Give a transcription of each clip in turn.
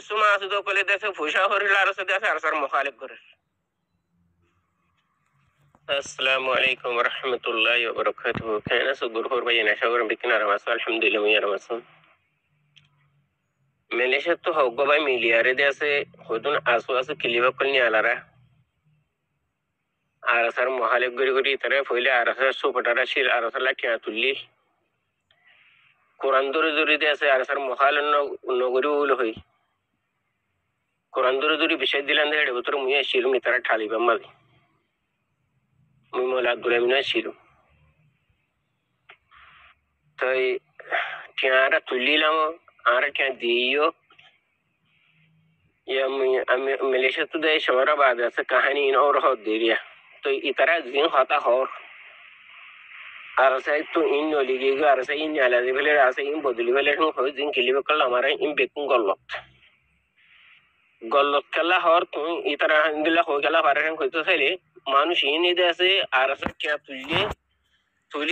Suma sudo kole dese fusha hori laro se dese arsar mukhalif gore. Assalamu alaikum wa rahmatullahi wa barakatuh. Kana so gurhur bayina shawran bikina ramasu alhamdulillah ya ramasu. Malaysia to hoggo bay miliyare dese hodun asu kiliba kulni alara. Arsar mukhalif guri tare foile arsar supatara shil arsar la kya tulli. Quran duri dese arsar mukhalif no guri ulo hoy. Quran duri bishay dilan de utur muye shilu mitara thali bamma. Mumola dulemina shilu. Tay tiara tulli lamo ara kya diyo. या Malaysia तो देश हमारा बाद ऐसे कहानी इन और हो दे रहा तो इतना जिन होता हो आरसे तो इन नॉलेज के आरसे इन याला दे पहले आरसे इन बदली पहले हम हो जिन के लिए कल हमारा इन बेकुं गल्लत कला और तो इतना हिंदुला हो गया बारे हम कोई तो सही मानुष इन इधर ऐसे आरसे क्या तुझे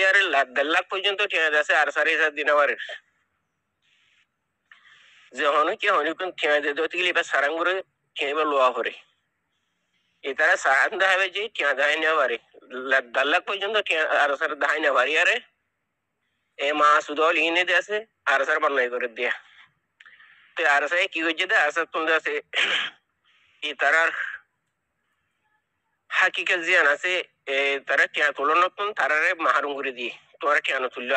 यार दल्ला पर्यंत तो क्या जैसे आरसारे साथ दिन वारे जहानो क्या होने को क्या दे दो तीली बस सारंगुरे क्या बलुआ हो रही इतना साहन दा है जी क्या दाई ने वारी दल्लक पर्यंत क्या आरसर दाई ने वारी यारे ए माँ सुधौल इन्हें जैसे आरसर बनने को रख दिया तो आरसर की वजह से आरसर तुम जैसे इतना हकीकत जियाना से तरह क्या तुलना तुम तारे महारुंगुरी दी तुम्हारा क्या न तुल्य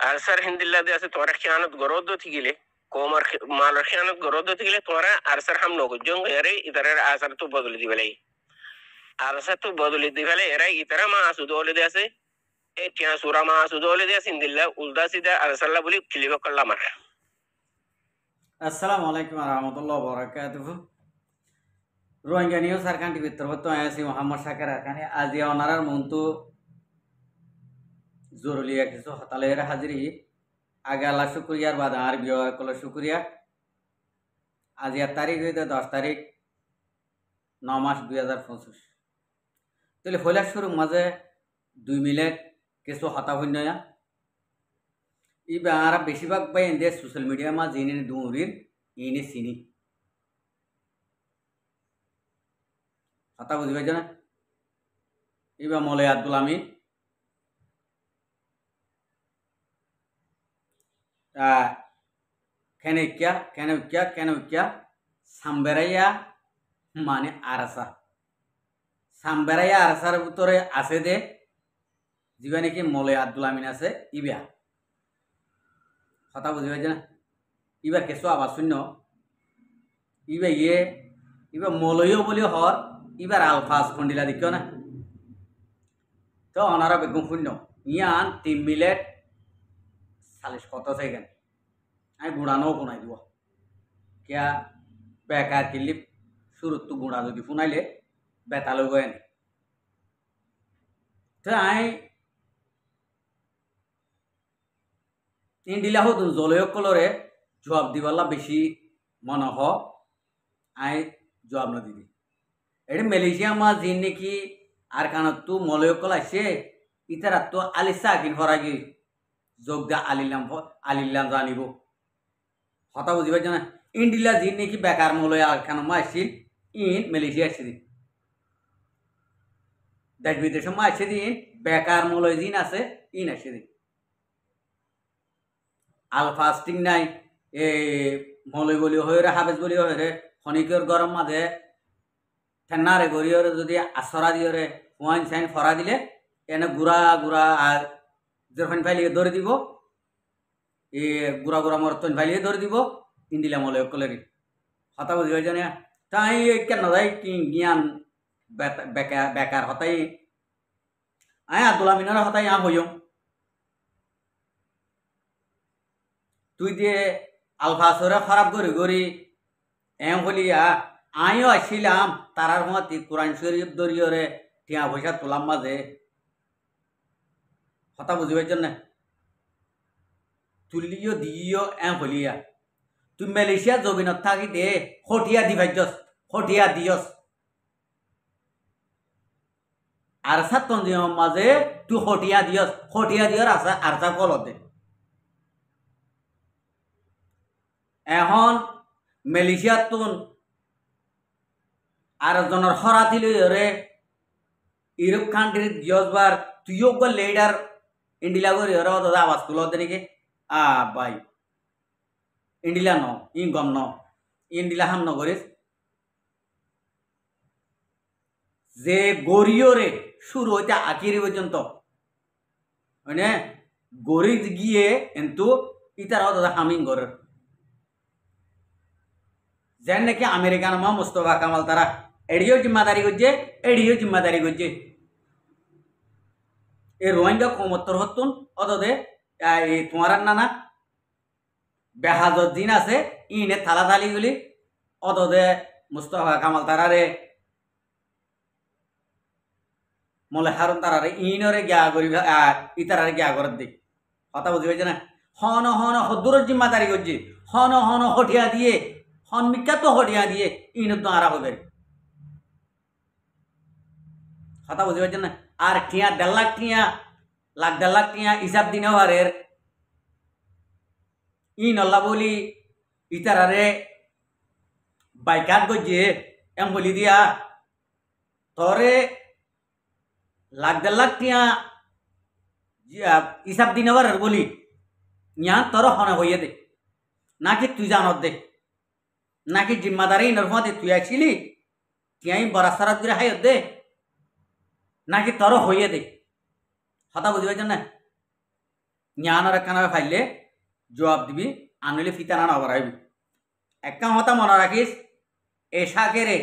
आरसर हिंदिल्ला दे ऐसे तुम्हारा ख्यानत गरोदो थी गिले कोमर मालर ख्यानत गरोदो थी गिले तुम्हारा आरसर हम लोग जोंग यारे इधर आरसर तो बदल दी वाले आरसर तो बदल दी वाले यारे इधर माँ सुधोले दे ऐसे एक क्या सूरा माँ सुधोले दे ऐसे हिंदिल्ला उल्टा सीधा आरसर ला बोली किलीबा कर ला मर अस्सलामु अलैकुम warahmatullahi wabarakatuh. Ruangnya niyo sarkan di Twitter betul ya si Muhammad Syakir kan ya Azia onarar muntu জরুলিয়া কিছু হতালের হাজিরি আগে আল্লাহ শুক্রিয়ার বাদ আর বিয়ে করলো শুক্রিয়া আজ এর তারিখ হইতে 10 তারিখ 9 মাস 2025 তাহলে হইলার শুরু মাঝে 2 মিনিট কিছু হতা হইনয়া ইবা আর বেশিরভাগ বাই ইন্ডিয়া সোশ্যাল মিডিয়া মা জিনে দুরিন ইনি সিনি হতা বুঝিবে জানা ইবা মৌলাই আব্দুল আমিন kenekya samberaya মানে আরসা সাম্বেরায়া আরসার ভিতরে আছে দে যেবা নাকি মলে আব্দুল আমিন আছে ইবা কথা বুঝি পাইছ না ইবা কেসো আবার শূন্য ইবা মলয়ও বলি হর ইবার আলফাজ খন্ডিলা দেখিও না তো অনারা বেগুন শূন্য ইয়ান 3 মিনিট 40 কত সেকেন্ড আমি গুণানো শুনাই দিব क्या बेकार क्लिप शुरू तो गुणा जो शुनाइले बेतालो गए तो आई इंडिला हो तुम जलय कलरे जवाब दिवाला बेशी मन हो आई जवाब न दीदी एटे मालয়েশিয়া मा जिन नेकी आर कान तू मलय कला से इतरा तो आलिसा किन फरागी जोग दा आलिलाम जानिबो हता बुझिबा जाना इंडिला जिन नेकी बेकार मलय आखान मासिल इन मालয়েশিয়া आसि देश विदेश मा आसि दिन बेकार मलय जिन आसे इन आसि दिन आलफास्टिंग नाई ए मलय बलि हयरे हाबेज बलि हयरे खनिकर गरम माझे ठेन्नारे गरियरे जदि आसरा दियरे वाइन साइन फरा दिले एने गुरा गुरा आर जरफान फाइलिए धरे दिबो ए गुरा गुरा मरतन फाइलिए धरे दिबो इंडिला मलय कलेरी हता बुझिबा जाने ताई केन जाय कि ज्ञान बेकार हताई आय আব্দুল আমিনের হতাই আ হইও তুই যে আলফাসরে খারাপ করে গরি এম বলিয়া আইও আসিলাম তারার মতি কোরআন শরীফ দরিয়রে টিয়া পয়সা তোলাম মাঝে হতা বুঝিবার জন্য তুলিও দিও এম বলিয়া তুই মালয়েশিয়া জবিনত থাকি দে হটিয়া দিভাইজস হটিয়া দিয়স আর সাতন দিও মাঝে তুই হটিয়া দিয়র আশা আরসা কলতে এখন মালয়েশিয়ার তুন আর জনের হরাতি লইরে ইউরোপ কান্ট্রির গিয়সবার তুইও লেডার ইন্ডিলা করি ওরা দাদা আওয়াজ তুলো নাকি ভাই ইন্ডিলা ন ই গম ন ইন্ডিলা হাম নগরিস যে গরিয়রে শুরু হইতে আখিরি পর্যন্ত মানে গরি গিয়ে কিন্তু ইতারাও দাদা হামিং গরের যেন নাকি আমেরিকান মা মুস্তফা কামাল তারা এডিও জিম্মাদারি করছে এডিও জিম্মাদারি করছে এই রোহিঙ্গা কমত্তর হতুন অতদে এই তোমার নানা বেহাজর দিন আছে ইনে থালা থালি গুলি অতদে মুস্তফা কামাল তারারে মলে হারুন তারারে ইনরে গিয়া করি ইতারারে গিয়া করার দিক কথা বুঝি পাইছে না হন হন হদুরের জিম্মাদারি করছে হন হন হটিয়া দিয়ে হন মিক্কাত হটিয়া দিয়ে ইনত তো আরা হবে কথা বুঝি পাইছেন না আর টিয়া 1.5 লাখ টিয়া লাখ 1.5 লাখ টিয়া হিসাব দিনে হারের ই নল্লা বলি ইতারারে বাইকাট গজে এম বলি দিয়া তরে লাখ 1.5 লাখ টিয়া হিসাব দিনে হারের বলি ইয়া তোর হনে হইয়ে দে নাকি তুই জানত দে নাকি জিম্মাদারি নরফাতে তুই আসিলি টিয়াই বরাসারাত করে হাই দে নাকি তোর হইয়ে দে কথা বুঝি পাইছেন না জ্ঞানের একখানা ফাইলে জবাব দিবি আনলে ফিতানা না বাড়াইবি একটা কথা মনে রাখিস এসাকেরে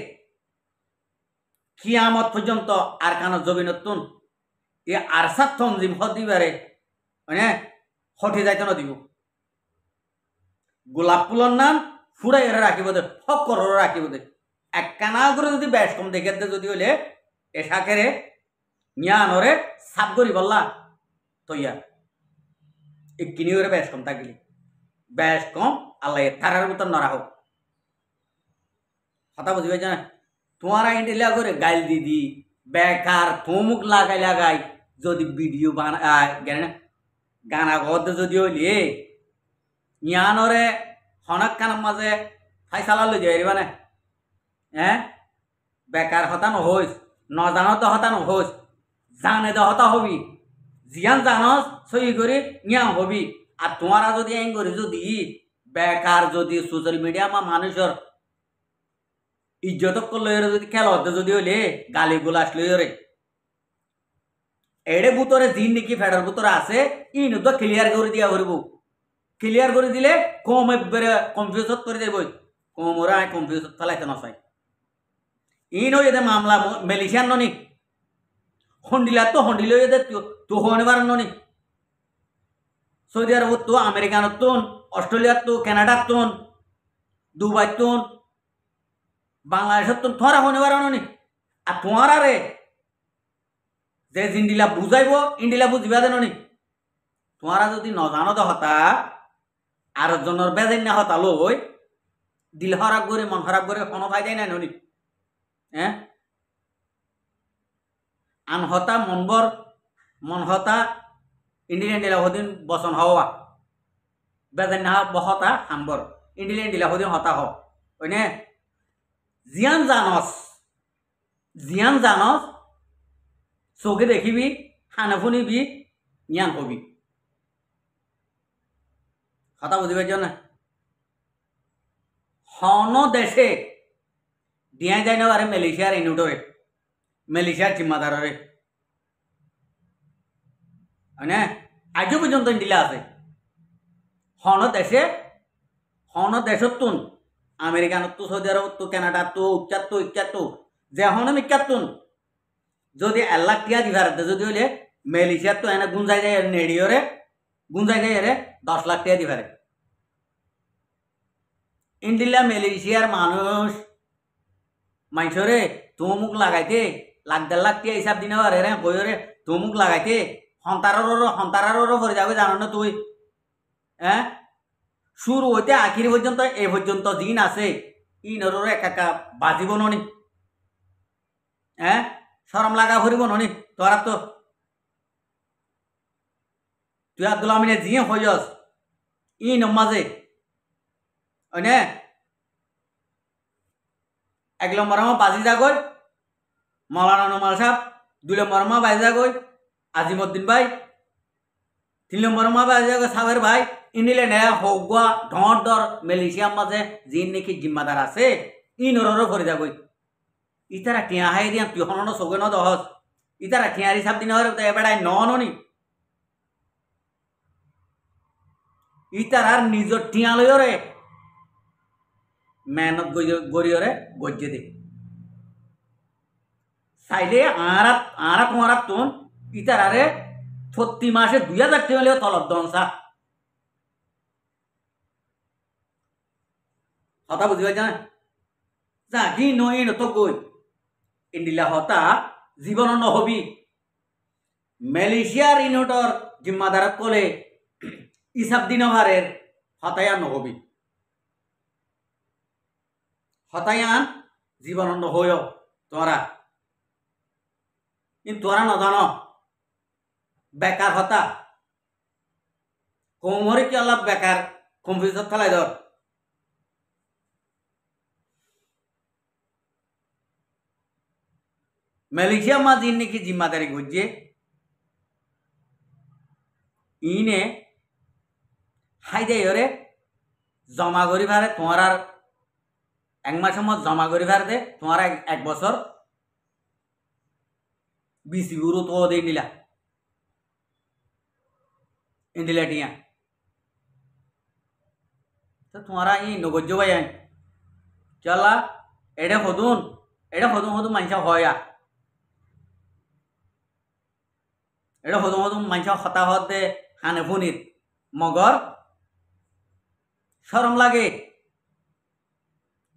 কিয়ামত পর্যন্ত আর কানো জবিনতুন এ আরসাত তনজিম হদিবারে মানে হঠে যাইতে না দিব গোলাপ ফুলর নাম ফুড়াই এরা রাখিব দে হক করো রাখিব দে একখানা করে যদি ব্যাস কম দেখে দে যদি হলে এসাকেরে জ্ঞানরে সাপ করি বললা তৈয়া একিনি করে ব্যাস কম থাকিলি ব্যাস কম আল্লাহ তারার মতন নরা হোক কথা বুঝি পাইছ না তোমারা ইন্ডিলা করে গাইল দিদি বেকার থমুক লাগাই লাগাই যদি ভিডিও বানা না গানা গদ যদি হইলে জ্ঞানরে হনক কানের মাঝে ফাইসালা লই যাই মানে হ্যাঁ বেকার হতা নহইস নজানত হতা নহইস জানে দে হতা হবি জিয়ান জানস সই করে নিয়া হবি আর তোমারা যদি এং করে যদি বেকার যদি সোশ্যাল মিডিয়া মা মানুষের ইজ্জত করলে যদি খেলা হতে যদি হইলে গালি গুলাস লইরে এড়ে ভিতরে জিন নাকি ফেডার ভিতরে আছে ইনু তো ক্লিয়ার করে দিয়া করব ক্লিয়ার করে দিলে কম একবারে কনফিউজ করে দেব কম ওরা কনফিউজ ফেলাইতে না চাই ইনো এদে মামলা মালয়েশিয়ান ননি হন্ডিলা তো হন্ডিলে এদে তো হনেবার ননি সৌদি আরব তো আমেরিকান তো অস্ট্রেলিয়ার তো কানাডার তো দুবাই তো বাংলাদেশের তো থরা হনেবার ননি আর তোমারা রে যে জিন্ডিলা বুঝাইব ইন্ডিলা বুঝিবা দেন নি তোমারা যদি নজানো তো হতা আর জনের বেজাই না হতা লই দিল হরাপ করে মন খারাপ করে কোনো ফাই যায় না নি হ্যাঁ আন হতা মনবর মন হতা ইন্ডিলা ইন্ডিলা হদিন বসন হওয়া বেজাই না বহতা হাম্বর ইন্ডিলা ইন্ডিলা হদিন হতা হ ওইনে জিয়ান জানস চোখে দেখিবি হানে শুনিবি জ্ঞান হবি কথা বুঝি পাইছ না হন দেশে দিয়া যায় না আরে মালয়েশিয়ার ইনুটরে মালয়েশিয়ার জিম্মাদারে মানে আজও পর্যন্ত ইন্ডিলা আছে হন দেশত তুন আমেরিকানত তো সৌদি আরব তো কানাডার তো উচ্চার তো ইচ্ছার তো যে হন মিকার তুন যদি 1 লাখ টিয়া দিবার যদি হইলে মালয়েশিয়ার তো এনে গুঞ্জাই যায় নেডিওরে গুঞ্জাই যায় রে 10 লাখ টিয়া দিবারে ইন্ডিলা মালয়েশিয়ার মানুষ মানুষরে তুমুক লাগাইতে লাখ 1.5 লাখ টিয়া হিসাব দিনে রে কইরে তুমুক লাগাইতে হন্তারারও পরে যাবে জানো না তুই হ্যাঁ শুরু হইতে আখির পর্যন্ত এ পর্যন্ত দিন আছে ইনর একা বাজিব ননি হ্যাঁ শরম লাগা ফুরিব ননি তোরা তো তুই আব্দুল আমিনে জিয়ে হইস ই নমাজে অনে এক নম্বর আমার বাজি যাগই মৌলানা নোমাল সাহেব, 2 নম্বর মা বাজি যাগই আজিমুদ্দিন ভাই, 3 নম্বর মা বাজি যাগই সাবের ভাই। ইনিলে নেয়া হগুয়া ঢর ডর মালয়েশিয়ার মাঝে যিন নাকি জিম্মাদার আছে ইনরও করে যাগই। ইতারা টিয়া হাই দিয়া তুই হন সগে ন দহস ইতারা টিয়ারি সাপ দিন হরে এবেড়াই ননি ইতারার নিজর টিয়া লইরে মেহনত গড়িয়রে গজ্জে দে চাইলে আরাত মারাত তুন ইতারারে প্রতি মাসে 2000 টাকা হলেও তলব দনসা কথা বুঝি পাই জানা যা কি নই নত গই ইন্ডিলা হতা জীবন নহবি মালয়েশিয়ার ইনোটর জিম্মাদার কলে ইসাব দিন হারের হতায়া নহবি হতায়ান জীবন নহয় তোরা কিন্তু তোরা নজান বেকার হতা কোমরে কি অলপ বেকার কম্পিউটার ফেলাই ধর মালয়েশিয়া মা দিন নাকি জিম্মাদারি গজ্জে ইনে হাইদে ওরে জমা করি ভারে তোমার আর 1 মাসের মধ্যে জমা করি ভার দে তোমার 1 বছর বিসি গুরু তো দে নিলা ইন্দিলা টিয়া তো তোমারা ই নগজ্য ভাই চলা এটা হদুন মানসা হয়া এটা হদুন মানসা হতাহত দে হানে ফুনির মগর শরম লাগে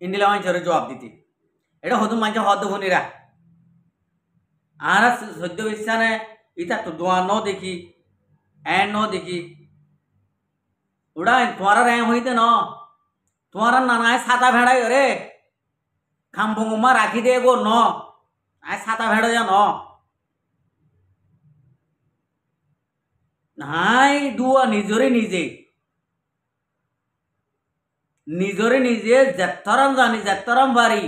ইন্দিলা মানসরে জবাব দিতে এটা হদুন মানসা হদ ফুনিরা আর সদ্য বিশ্বানে ইতা তো দোয়া ন দেখি ন দেখি ওটা তোমার হইতে ন তোমার নানায় ছাতা ভেড়াই রে খাম্পমা রাখি দে গো ন আয় ছাতা ভেড়া যা ন নাই দুয়া নিজরে নিজে যেতরাম জানি যেতরাম বাড়ি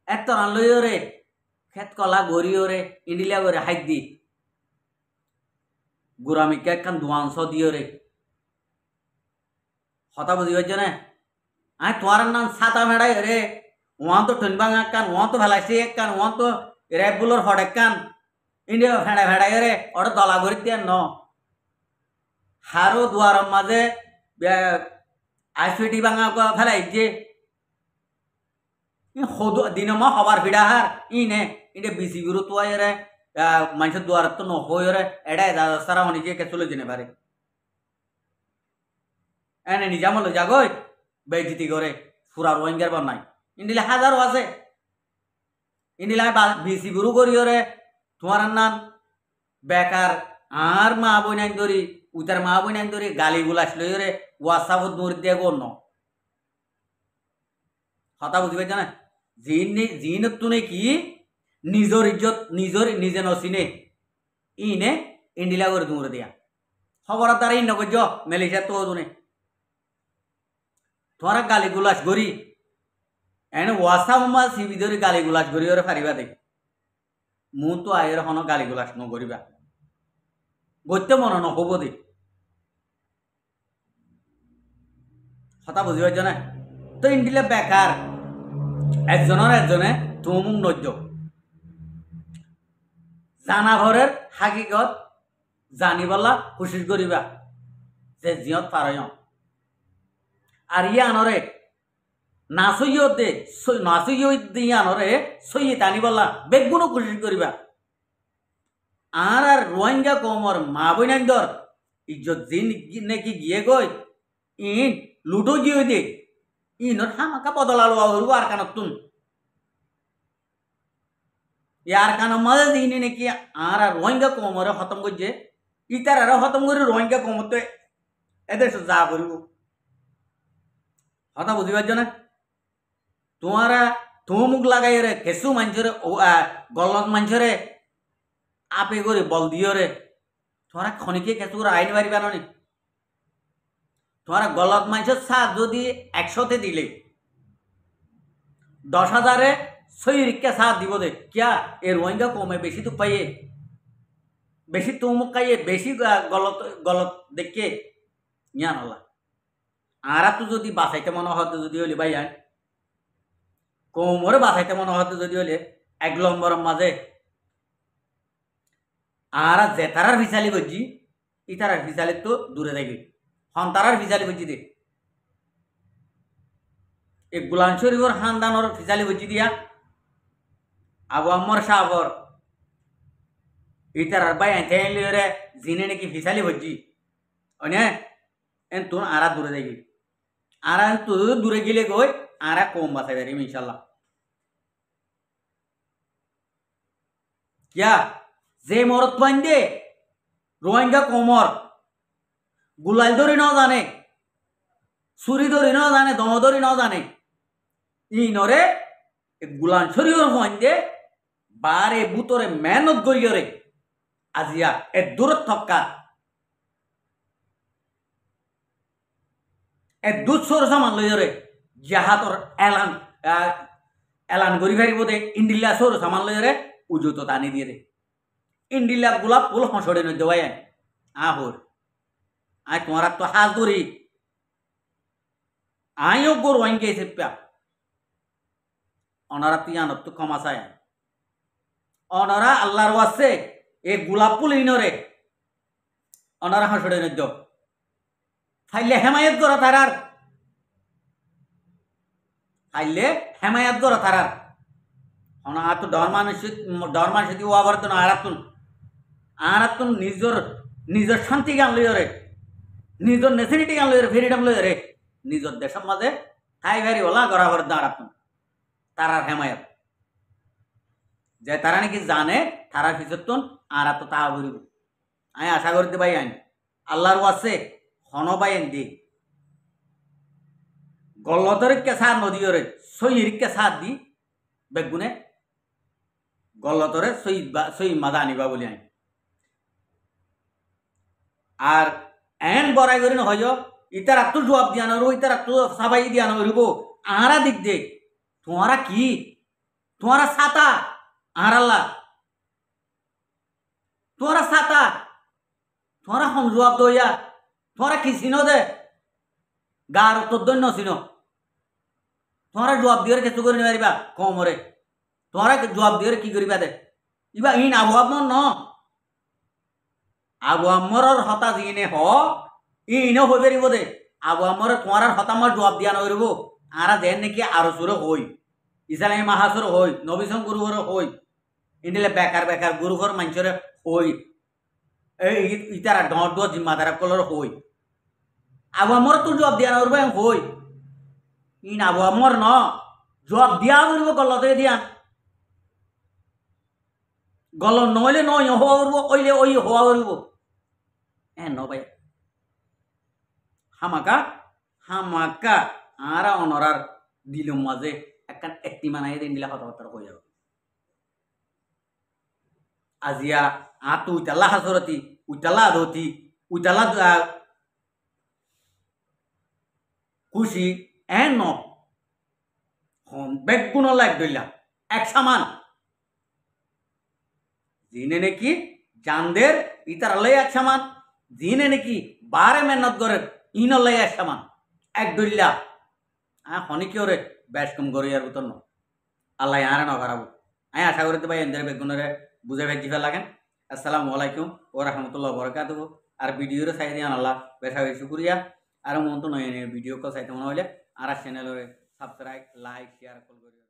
এতরাম লইও রে খেত কলা গড়িও রে ইন্ডিলা করে হাইক দি গুড়ামিকে একখান দুয়াংশ দিও রে কথা বুঝি পারছ না আয় তোমার নাম ছাতা ভেড়াই রে ওয়ান তো ঠনবাং একখান ওয়ান তো ভেলাইছি একখান ওয়ান তো রেবগুলোর হট একখান ইন্ডিয়া ভেড়াই রে ওটা দলা গড়ি দিয়ে ন হারো দুয়ার মাঝে আইসিটি বাঙা ফেলাই যে দিনমা হবার ভিড়া হার ইনে ইন্ডিয়া বিসি গুরু তো রে মানুষের দুয়ার তো নহয় রে এটা সারা অনেকে চলে যেতে পারে এনে নিজামল জাগই বেজিতি করে ফুরার ওয়েঙ্গার বানাই ইন্ডিলা হাজারও আছে ইন্ডিলা বিসি গুরু করিও রে তোমার নাম বেকার আর মা বইনাই ধরি উতার মা বইনাই ধরি গালি গুলাস লই রে ওয়াসাবত দূর দিয়ে গণ কথা বুঝি পাইছ না জিন তুনে কি নিজর ইজ্জত নিজে নচিনে ইনে ইন্ডিলা করে দূর দিয়া খবরের দ্বারা ইন নগজ মালয়েশিয়া তো দুনে তোমার গালি গুলাস গড়ি এনে ওয়াসামা সিবি ধরি গালি গুলাস গড়ি ওরে ফারিবা দে মু তো আয়ের হন গালি গুলাস নগরিবা গত্যে মনে নহব দে কথা বুঝি পারছ না তো ইন্ডিলা বেকার একজনে তুমুক নজ্য জানা ঘরের হাকিকত জানিবলা কোশিশ করিবা যে জিয়ত পারয় আর আনরে নাচইয় দিয়ে আনরে সই টানিবলা বেগুনো কোশিশ করিবা আর রোহিঙ্গা কমর মা বইনাইন্দর ইজ্জত জিন নাকি গিয়ে গই ইন লুডো গিয়ে দে ইনর হামাকা বদলালো আর কানত তুন ইয়ার কান মাঝে দিনে নাকি আর রোহিঙ্গা কমরে খতম করছে ইতার আর খতম করে রোহিঙ্গা কমতে এদের যা করব কথা বুঝি পারছ না তোমারা মুখ লাগাই রে কেসু মানুষরে গলত মানুষরে আপে করে বল দিও রে তোরা খনিকে কেসু করে আইন মারিবা নি তোমার গলত মানুষের সাথ যদি 100তে দিলে 10,000-এ সৈরিককে সাথ দিব দে কিয়া এ রোহিঙ্গা কমে বেশি তো পাইয়ে বেশি তুমুক খাইয়ে বেশি গলত গলত দেখে ইয়ান হলা আর তো যদি বাঁচাইতে মনে হতে যদি হলে ভাই আন কোমরে বাঁচাইতে মনে হতে যদি হলে 1 নম্বরের মাঝে আর জেতারার ফিসালি বজি ইতারার ফিসালি তো দূরে থাকবে হন্তারার ফিসালি বজি দে এই গুলাম শরীফর খানদানোর ফিসালি বজি দিয়া আবু আম্মর সাহর ইতারার ভাই আনতে লিওরে জিনে নাকি ফিসালি বজি অনে এন তুন আরা দূরে থাকবে আর তো দূরে গেলে গই আর কম বাঁচাই পারিম ইনশাল্লাহ क्या जे मरत पाइन दे रोहिंगा कोमर गुलाल दरी न जाने सुरी दरी न जाने दम दरी न जाने इनरे गुलान शरीर पाइन दे बारे बुतरे मेहनत करियरे आजिया ए दूरत थक्का ए दूध सोर सामान लइरे जाहातर एलान एलान करि फारिब दे इंडिला सोर सामान लइरे उजो तो तानी दिए दे इंडिला गोलाप फुल हंसड़े न देवाय आहोर आय तुम्हारा तो हाथ दूरी आयो गोर वाइन के सेप्या ओनारा तियान तो कमासाय ओनारा अल्लाहर वास्ते ए गोलाप फुल इनरे ओनारा हंसड़े न दो फाइले हेमायत करा तारार फाइले हेमायत करा तारार অনা আতো ডরমান সেটি ওয়াবর্তন আরাতুন নিজের শান্তি গান লইরে নিজের নেসিনিটি গান লইরে ফ্রিডম লইরে নিজের দেশের মাঝে ঠাই ভারি ওলা গড়া ভর দাঁড়াতুন তারার হেমায়ত যে তারা নাকি জানে তারা ফিসতুন আর তো তা বলিব আমি আশা করতে ভাই আইন আল্লাহর ওয়াসে হন ভাই আইন দি গল্লতরিককে সাথ নদীরে সৈরিককে সাথ দি বেগুনে গল্লতরে সই মাদা আনিবা বলি আইন আর এন বড়াই করি হয় ইতার আত্ম জবাব দিয়া নরব ইতার আত্ম সাবাই দিয়া নরব আহারা দিক দে তোমারা কি তোমারা ছাতা আহারাল্লা তোমারা ছাতা তোমারা হম জবাব দইয়া তোমারা কি চিনো দে গার উত্তর দৈন্য চিনো তোমারা জবাব দিয়ে কিছু করে নিবারিবা কমরে তোমারা জবাব দিয়ে কি করিবা দে ইবা ইন আবু আম্মর ন আবু আম্মরর হতা জিনে হ ইনো হই পারিব দে আবু আম্মর তোমার হতামর জবাব দিয়া নইরব আরা দেন নাকি আরো সুর হই ইসলামী মাহাসুর হই নবীসং গুরুহর হই ইন্ডিলে বেকার বেকার গুরুহর মানুষের হই এই ইতারা ডট ডট জিম্মাদার কলর হই আবু আম্মর তো জবাব দিয়া নইরব হই ইন আবু আম্মর ন জবাব দিয়া নইরব গলতে দিয়া গল নইলে নয় হওয়া উঠব ওইলে ওই হওয়া উঠব হ্যাঁ ন ভাই হামাকা হামাকা আরা অনরার দিল মাঝে একখান একটি মানাই দিন দিলে কথাবার্তা হয়ে যাবে আজিয়া আতো উইতালা হাসরতি উইতালা ধতি উইতালা খুশি এন ন বেগুন লাগ দইলা এক সামান জিনে নাকি জানদের ইতার লই এক সামান জিনে নাকি বারে মেহনত করে ইন লই এক সামান এক দইলা হনি কি ওরে বেশ কম করে আর উত্তর ন আল্লাহ আরে ন খারাপ আমি আশা করতে ভাই এদের বেগুনরে বুঝে ভেজি ফেলাকেন আসসালামু আলাইকুম ও রহমতুল্লাহ বরকাতুহু আর ভিডিওরে চাই দিয়ান আল্লাহ বেশা বেশি শুকরিয়া আর মন তো নয় ভিডিও কল চাইতে মনে হইলে আর চ্যানেলরে সাবস্ক্রাইব লাইক শেয়ার কল করিও।